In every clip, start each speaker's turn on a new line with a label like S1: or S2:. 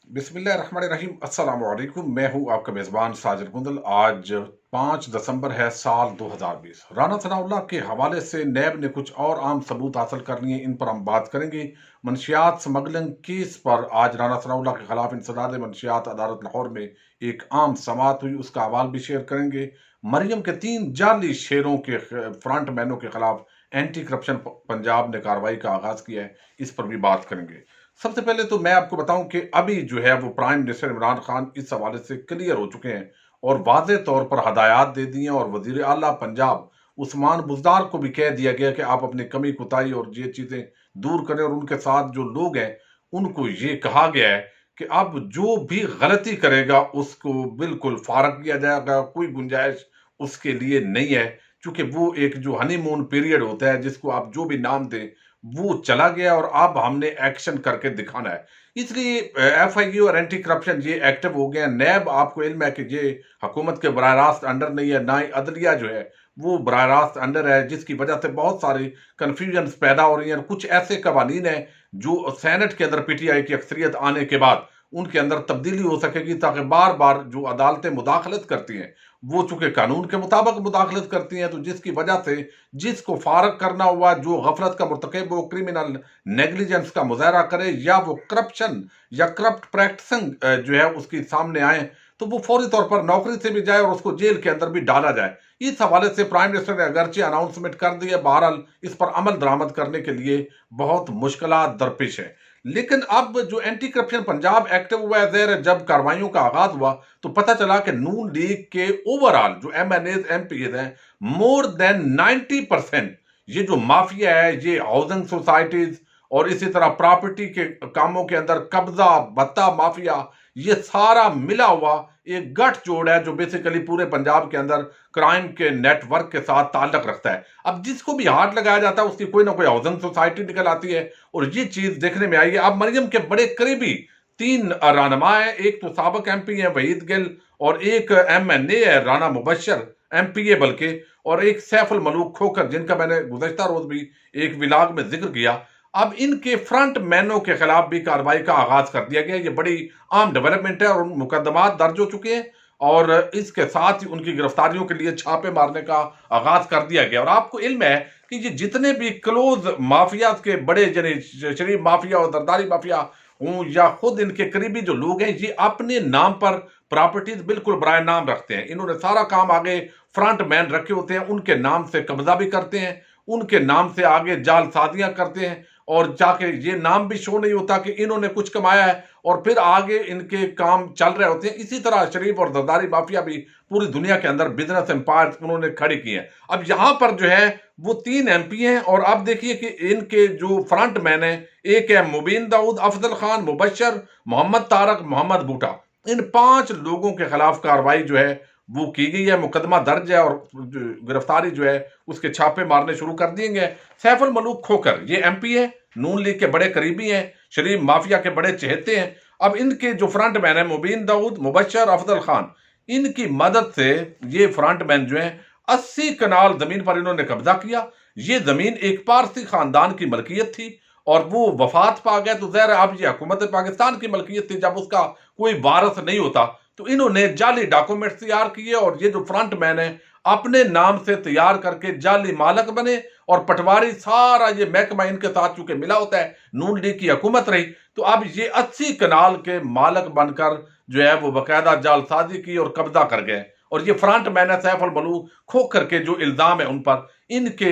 S1: बिस्मिल्लाहिर्रहमानिर्रहीम। अस्सलाम वालेकुम। मैं हूं आपका मेज़बान साजिद कुंदल। आज 5 दिसंबर है साल 2020। राना सनाउल्लाह के हवाले से नैब ने कुछ और आम सबूत हासिल कर लिए, इन पर हम बात करेंगे। मनशियात स्मगलिंग केस पर आज राना सनाउल्लाह के खिलाफ इंसदाद मनशियात अदालत लाहौर में एक आम समाअत हुई, उसका अहवाल भी शेयर करेंगे। मरियम के 3 जाली शेरों के फ्रंट मैनों के खिलाफ एंटी करप्शन पंजाब ने कार्रवाई का आगाज किया है, इस पर भी बात करेंगे। सबसे पहले तो मैं आपको बताऊं कि अभी जो है वो प्राइम मिनिस्टर इमरान खान इस हवाले से क्लियर हो चुके हैं और वाज़े तौर पर हदायत दे दी हैं, और वजीर आला पंजाब उस्मान बुज़दार को भी कह दिया गया कि आप अपनी कमी कुताही और ये चीज़ें दूर करें, और उनके साथ जो लोग हैं उनको ये कहा गया है कि अब जो भी गलती करेगा उसको बिल्कुल फारग किया जाएगा, कोई गुंजाइश उसके लिए नहीं है। क्योंकि वो एक जो हनीमून पीरियड होता है, जिसको आप जो भी नाम दें, वो चला गया और अब हमने एक्शन करके दिखाना है। इसलिए एफआईयू और एंटी करप्शन ये एक्टिव हो गए हैं। नैब, आपको इल्म है कि ये हुकूमत के बराह रास्त अंडर नहीं है, ना ही अदलिया जो है वो बराह रास्त अंडर है, जिसकी वजह से बहुत सारी कन्फ्यूजन पैदा हो रही है। कुछ ऐसे कवानीन हैं जो सेनेट के अंदर पीटीआई की अक्सरियत आने के बाद उनके अंदर तब्दीली हो सकेगी, ताकि बार बार जो अदालतें मुदाखलत करती हैं वो चूंकि कानून के मुताबिक मुदाखलत करती हैं, तो जिसकी वजह से जिसको फारग करना हुआ, जो गफलत का मुर्तकब, वो क्रिमिनल नेग्लिजेंस का मुजाहरा करे या वो करप्शन या करप्ट प्रैक्टिसिंग जो है उसकी सामने आए, तो वो फौरी तौर पर नौकरी से भी जाए और उसको जेल के अंदर भी डाला जाए। इस हवाले से प्राइम मिनिस्टर ने अगरचे अनाउंसमेंट कर दी है, बहरहाल इस पर अमल दरामद करने के लिए बहुत मुश्किलात दरपेश है। लेकिन अब जो एंटी करप्शन पंजाब एक्टिव हुआ है, ज़ाहिर है जब कार्रवाइयों का आगाज हुआ तो पता चला कि नून लीग के ओवरऑल जो एमएनएज एमपीएज हैं, मोर देन 90% ये जो माफिया है, ये हाउसिंग सोसाइटीज और इसी तरह प्रॉपर्टी के कामों के अंदर कब्जा भत्ता माफिया, ये सारा मिला हुआ एक गठजोड़ है जो बेसिकली पूरे पंजाब के अंदर क्राइम के नेटवर्क के साथ ताल्लुक रखता है। अब जिसको भी हाथ लगाया जाता है उसकी कोई ना कोई हाउसिंग सोसाइटी निकल आती है, और ये चीज देखने में आई है। अब मरियम के बड़े करीबी 3 रहनुमा है, एक तो साबिक एमपी है वहीद गिल, और एक एमएनए है राना मुबशर एमपीए बल्कि, और एक सैफुल मलूक खोकर, जिनका मैंने गुज़श्ता रोज भी एक विलाग में जिक्र किया। अब इनके फ्रंट मैनों के खिलाफ भी कार्रवाई का आगाज कर दिया गया। ये बड़ी आम डेवलपमेंट है और मुकदमात दर्ज हो चुके हैं, और इसके साथ ही उनकी गिरफ्तारियों के लिए छापे मारने का आगाज कर दिया गया। और आपको इल्म है कि ये जितने भी क्लोज माफिया के बड़े, यानी शरीफ माफिया और दरदारी माफिया हूं या खुद इनके करीबी जो लोग हैं, ये अपने नाम पर प्रॉपर्टीज बिल्कुल बराए नाम रखते हैं। इन्होंने सारा काम आगे फ्रंट मैन रखे होते हैं, उनके नाम से कब्जा भी करते हैं, उनके नाम से आगे जालसाजियां करते हैं, और जाके ये नाम भी शो नहीं होता कि इन्होंने कुछ कमाया है, और फिर आगे इनके काम चल रहे होते हैं। इसी तरह शरीफ और दरदारी माफिया भी पूरी दुनिया के अंदर बिजनेस एम्पायर उन्होंने खड़ी की है। अब यहां पर जो है वो 3 एमपी हैं, और अब देखिए कि इनके जो फ्रंट मैन है, एक है मुबीन दाऊद, अफजल खान, मुबशर, मोहम्मद तारक, मोहम्मद बूटा। इन 5 लोगों के खिलाफ कार्रवाई जो है वो की गई है, मुकदमा दर्ज है, और गिरफ्तारी जो है उसके छापे मारने शुरू कर दिए गए। सैफुल मलूक खोकर ये एमपी है, नून लीग के बड़े करीबी हैं, शरीफ माफिया के बड़े चहेते हैं। अब इनके जो फ्रंट मैन है मुबीन दाऊद, मुबशर, अफजल खान, इनकी मदद से ये फ्रंट मैन जो है 80 कनाल जमीन पर इन्होंने कब्जा किया। ये जमीन एक पारसी खानदान की मलकियत थी, और वो वफात पा गया, तो ज़ाहिर अब ये हुकूमत पाकिस्तान की मलकियत थी। जब उसका कोई वारस नहीं होता तो इन्होंने जाली डॉक्यूमेंट्स तैयार किए, और ये जो फ्रंट मैन है अपने नाम से तैयार करके जाली मालक बने, और पटवारी सारा ये महकमा इनके साथ चूंकि मिला होता है, नून लीग की हुकूमत रही, तो अब ये 80 कनाल के मालक बनकर जो है वो बाकायदा जालसाजी की और कब्जा कर गए। और ये फ्रंट मैन है सैफुल मलूक खोकर के जो इल्जाम है उन पर, इनके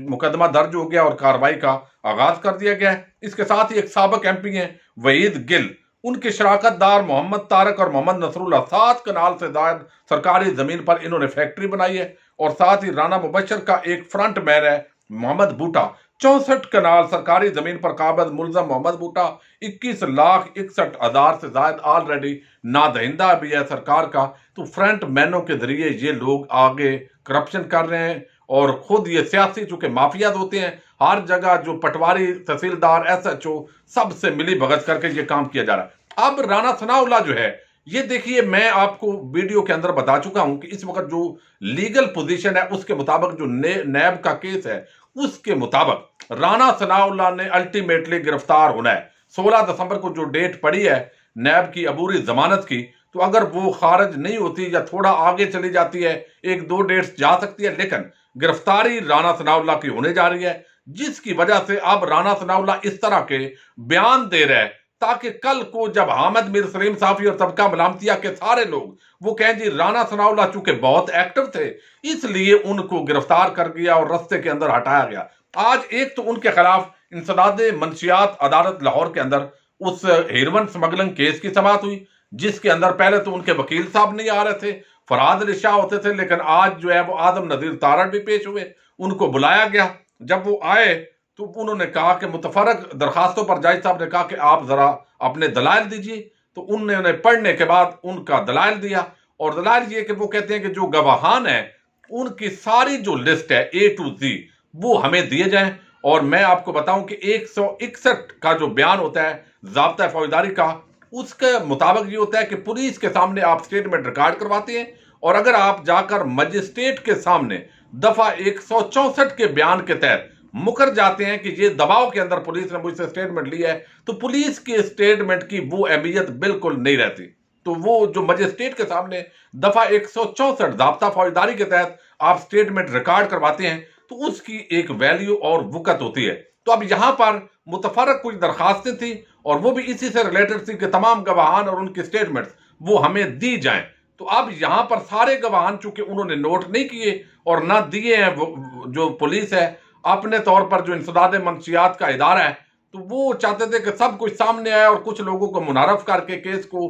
S1: मुकदमा दर्ज हो गया और कार्रवाई का आगाज कर दिया गया है। इसके साथ ही एक साबिक एमपी हैं वहीद गिल, उनके शराकतदार मोहम्मद तारक और मोहम्मद नसरुल्लाह 7 कनाल से ज्यादा सरकारी जमीन पर इन्होंने फैक्ट्री बनाई है। और साथ ही राना मुबशर का एक फ्रंट मैन है मोहम्मद बूटा, 64 कनाल सरकारी जमीन पर काबिज मुलजम मोहम्मद बूटा 21,61,000 से ज्यादा ऑलरेडी नादहिंदा भी है सरकार का। तो फ्रंट मैनों के जरिए ये लोग आगे करप्शन कर रहे हैं, और खुद ये सियासी चूंकि माफिया होते हैं, हर जगह जो पटवारी, तहसीलदार, एसएचओ सबसे मिली भगत करके ये काम किया जा रहा है। अब राना सनाउल्लाह जो है, ये देखिए मैं आपको वीडियो के अंदर बता चुका हूं कि इस वक्त जो लीगल पोजीशन है उसके मुताबिक, जो नैब का केस है उसके मुताबिक राना सनाउल्लाह ने अल्टीमेटली गिरफ्तार होना है। 16 दिसंबर को जो डेट पड़ी है नैब की अबूरी जमानत की, तो अगर वो खारिज नहीं होती या थोड़ा आगे चली जाती है, एक दो डेट्स जा सकती है, लेकिन गिरफ्तारी राना सनाउल्लाह की होने जा रही है, जिसकी वजह से अब राना सनाउल्लाह इस तरह के बयान दे रहे हैं ताकि कल को जब हामिद मीर सलीम साफी और तबका मलामतिया के सारे लोग वो कहें जी राना सनाउल्लाह चूंकि बहुत एक्टिव थे इसलिए उनको गिरफ्तार कर गया और रस्ते के अंदर हटाया गया। आज एक तो उनके खिलाफ इंसदाद मंशियात अदालत लाहौर के अंदर उस हेरोइन स्मगलिंग केस की समाअत हुई, जिसके अंदर पहले तो उनके वकील साहब नहीं आ रहे थे, फराद अली शाह होते थे, लेकिन आज जो है वो आदम नजीर तारड़ भी पेश हुए, उनको बुलाया गया। जब वो आए तो उन्होंने कहा कि मुतफरक दरखास्तों पर जज साहब ने कहा कि आप जरा अपने दलाइल दीजिए, तो उन्होंने पढ़ने के बाद उनका दलाइल दिया और दलाइल ये कि वो कहते हैं कि जो गवाहान है उनकी सारी जो लिस्ट है A to Z वो हमें दिए जाएं। और मैं आपको बताऊं कि 161 का जो बयान होता है ज़ाब्ता फौजदारी का, उसके मुताबिक ये होता है कि पुलिस के सामने आप स्टेटमेंट रिकॉर्ड करवाते हैं और अगर आप जाकर मजिस्ट्रेट के सामने दफा 164 के बयान के तहत मुकर जाते हैं कि ये दबाव के अंदर पुलिस ने मुझसे स्टेटमेंट ली है, तो पुलिस के स्टेटमेंट की वो अहमियत बिल्कुल नहीं रहती। तो वो जो मजिस्ट्रेट के सामने दफा 164 ज़ाब्ता फौजदारी के तहत आप स्टेटमेंट रिकॉर्ड करवाते हैं तो उसकी एक वैल्यू और वक़्त होती है। तो अब यहां पर मुतफरक कुछ दरखास्तें थी और वो भी इसी से रिलेटेड थी कि तमाम गवाहान और उनके स्टेटमेंट्स वो हमें दी जाएं। तो अब यहां पर सारे गवाहान चूंकि उन्होंने नोट नहीं किए और ना दिए हैं, वो जो पुलिस है अपने तौर पर जो इंसदाद मंशियात का इदारा है, तो वो चाहते थे कि सब कुछ सामने आए और कुछ लोगों को मुनारफ करके केस को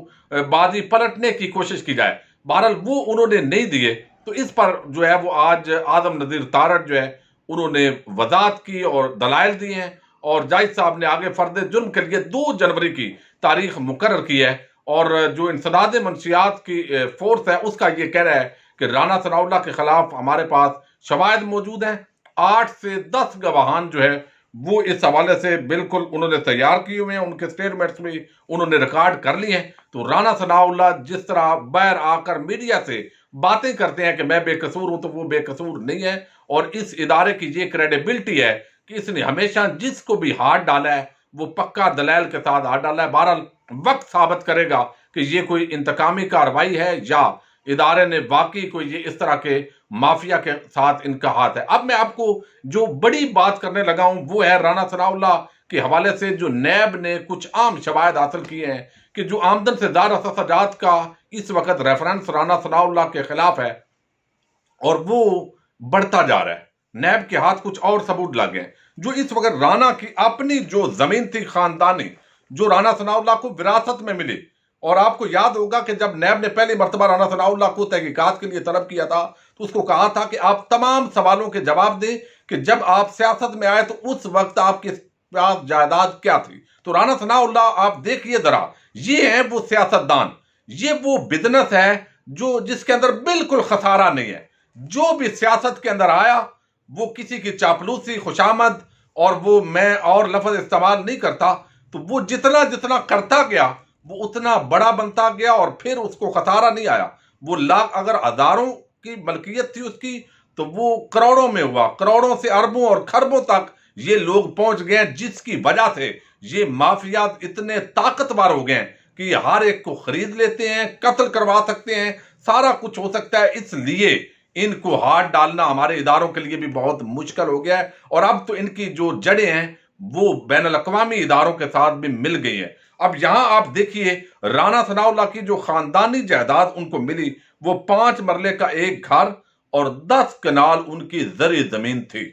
S1: बाजी पलटने की कोशिश की जाए। बहरहाल वो उन्होंने नहीं दिए, तो इस पर जो है वो आज आदम नजीर तारड़ जो है उन्होंने वजाहत की और दलाइल दिए हैं और जज साहब ने आगे फर्द जुर्म के लिए 2 जनवरी की तारीख मुकर्रर की है। और जो इंसदाद मंशियात की फोर्स है उसका ये कह रहा है कि राना सनाउल्लाह के खिलाफ हमारे पास शवाहिद मौजूद हैं। 8 से 10 गवाहान जो है वो इस हवाले से बिल्कुल उन्होंने तैयार किए हुए हैं, उनके स्टेटमेंट्स भी उन्होंने रिकॉर्ड कर लिए हैं। तो राना सनाउल्लाह जिस तरह बाहर आकर मीडिया से बातें करते हैं कि मैं बेकसूर हूं, तो वो बेकसूर नहीं है और इस इदारे की ये क्रेडिबिलिटी है कि इसने हमेशा जिसको भी हाथ डाला है वो पक्का दलाल के साथ हाथ डाला है। बहरहाल वक्त साबित करेगा कि ये कोई इंतकामी कार्रवाई है या इदारे ने वाकई कोई ये इस तरह के माफिया के साथ इनका हाथ है। अब मैं आपको जो बड़ी बात करने लगा हूं वो है राना सनाउल्लाह के हवाले से जो नैब ने कुछ आम शवाहिद हासिल किए हैं कि जो आमदन से ज़्यादा सजात का इस वक्त रेफरेंस राना सनाउल्लाह के खिलाफ है और वो बढ़ता जा रहा है। नैब के हाथ कुछ और सबूत लगे जो इस वक्त राना की अपनी जो जमीन थी खानदानी जो राना सनाउल्लाह को विरासत में मिली। और आपको याद होगा कि जब नैब ने पहली मर्तबा राना सनाउल्लाह को तहकीकात के लिए तलब किया था तो उसको कहा था कि आप तमाम सवालों के जवाब दें कि जब आप सियासत में आए तो उस वक्त आपके पास जायदाद क्या थी। तो राना सनाउल्लाह आप देखिए जरा, ये है वो सियासतदान, ये वो बिजनेस है जो जिसके अंदर बिल्कुल खसारा नहीं है। जो भी सियासत के अंदर आया वो किसी की चापलूसी खुशामद और वो मैं और लफ्ज इस्तेमाल नहीं करता, तो वो जितना जितना करता गया वो उतना बड़ा बनता गया और फिर उसको खसारा नहीं आया। वो लाख अगर हजारों की मलकियत थी उसकी तो वो करोड़ों में हुआ, करोड़ों से अरबों और खरबों तक ये लोग पहुंच गए, जिसकी वजह से ये माफियात इतने ताकतवर हो गए कि हर एक को खरीद लेते हैं, कत्ल करवा सकते हैं, सारा कुछ हो सकता है। इसलिए इनको हाथ डालना हमारे इदारों के लिए भी बहुत मुश्किल हो गया है और अब तो इनकी जो जड़ें हैं वो बैनुल अक़वामी इदारों के साथ भी मिल गई है। अब यहां आप देखिए राना सनाउल्लाह की जो खानदानी जायदाद उनको मिली वो 5 मरले का एक घर और 10 कनाल उनकी जरी जमीन थी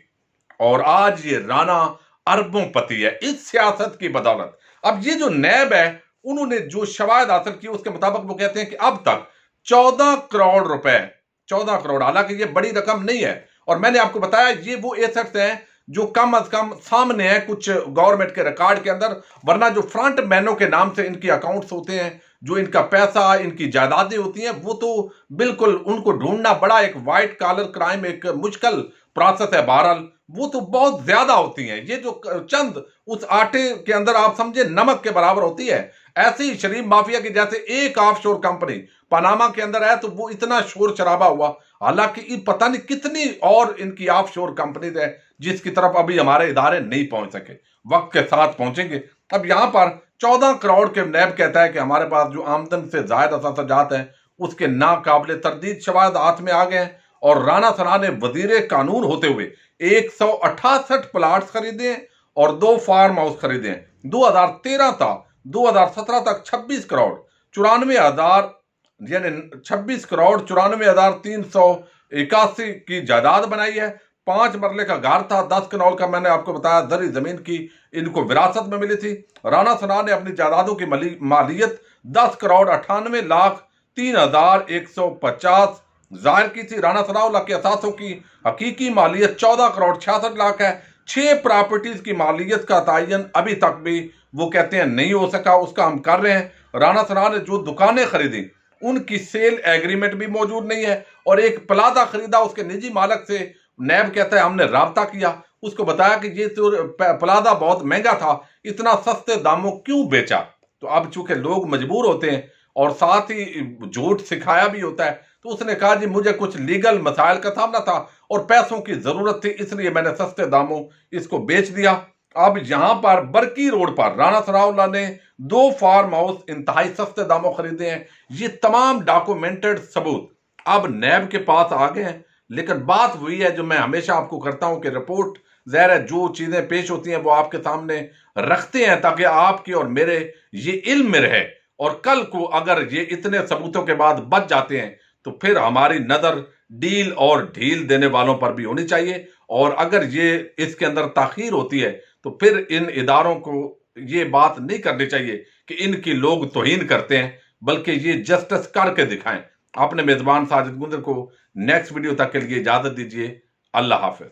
S1: और आज ये राना अरबों पति है इस सियासत की बदौलत। अब ये जो नैब है उन्होंने जो शवाहिद हासिल की उसके मुताबिक वो कहते हैं कि अब तक 14 करोड़ रुपए, 14 करोड़, हालांकि ये बड़ी रकम नहीं है और मैंने आपको बताया ये वो एसेट्स हैं जो कम अज कम सामने है कुछ गवर्नमेंट के रिकॉर्ड के अंदर, वरना जो फ्रंट मैनों के नाम से इनकी अकाउंट्स होते हैं, जो इनका पैसा, इनकी जायदादें होती हैं, वो तो बिल्कुल उनको ढूंढना बड़ा एक वाइट कॉलर क्राइम, एक मुश्किल प्रोसेस है। बहरहाल वो तो बहुत ज्यादा होती हैं, ये जो चंद उस आटे के अंदर आप समझे नमक के बराबर होती है। ऐसे ही शरीफ माफिया की जैसे एक ऑफशोर कंपनी पनामा के अंदर है तो वो इतना शोर शराबा हुआ, हालांकि पता नहीं कितनी और इनकी ऑफशोर कंपनीज है जिसकी तरफ अभी हमारे इदारे नहीं पहुंच सके। वक्त के साथ पहुंचेंगे। अब यहां पर 14 करोड़ के नैब कहता है कि हमारे पास जो आमदन से जायद असाजात हैं उसके नाकाबिले तरदीद शवाहिद हाथ में आ गए हैं। और राना सना ने वजीर कानून होते हुए 168 प्लाट्स खरीदे हैं और 2 फार्म हाउस खरीदे हैं। 2013 था 2017 तक 26 करोड़ 94 हजार यानी 26 करोड़ 94 हजार 381 की जायदाद बनाई है। 5 मरले का घर था, 10 कनौल का मैंने आपको बताया दरी जमीन की इनको विरासत में मिली थी। राना सना ने अपनी जायदादों की मालियत 10 करोड़ 98 लाख 3 हजार 150 जाहिर की थी। राना सनाउल्लाह के असासों की हकीकी मालियत 14 करोड़ 66 लाख है। 6 प्रॉपर्टीज की मालियत का तयन अभी तक भी वो कहते हैं नहीं हो सका, उसका हम कर रहे हैं। राना सना ने जो दुकानें खरीदी उनकी सेल एग्रीमेंट भी मौजूद नहीं है। और एक प्लाजा खरीदा उसके निजी मालक से, नैब कहता है हमने राब्ता किया, उसको बताया कि ये तो प्लाजा बहुत महंगा था, इतना सस्ते दामों क्यों बेचा। तो अब चूंकि लोग मजबूर होते हैं और साथ ही झूठ सिखाया भी होता है, तो उसने कहा जी मुझे कुछ लीगल मसाइल का सामना था और पैसों की जरूरत थी, इसलिए मैंने सस्ते दामों इसको बेच दिया। अब यहां पर बरकी रोड पर राणा सनाउल्लाह ने 2 फार्म हाउस इंतहाई सस्ते दामों खरीदे हैं। ये तमाम डॉक्यूमेंटेड सबूत अब नैब के पास आ गए हैं। लेकिन बात वही है जो मैं हमेशा आपको करता हूं कि रिपोर्ट ज़ाहिर है जो चीजें पेश होती हैं वो आपके सामने रखते हैं ताकि आपके और मेरे ये इल्म में रहे। और कल को अगर ये इतने सबूतों के बाद बच जाते हैं तो फिर हमारी नजर डील और ढील देने वालों पर भी होनी चाहिए। और अगर ये इसके अंदर ताखीर होती है तो फिर इन इदारों को ये बात नहीं करनी चाहिए कि इनकी लोग तौहीन करते हैं, बल्कि ये जस्टिस करके दिखाएं। अपने मेजबान साजिद गुंजर को नेक्स्ट वीडियो तक के लिए इजाजत दीजिए। अल्लाह हाफिज।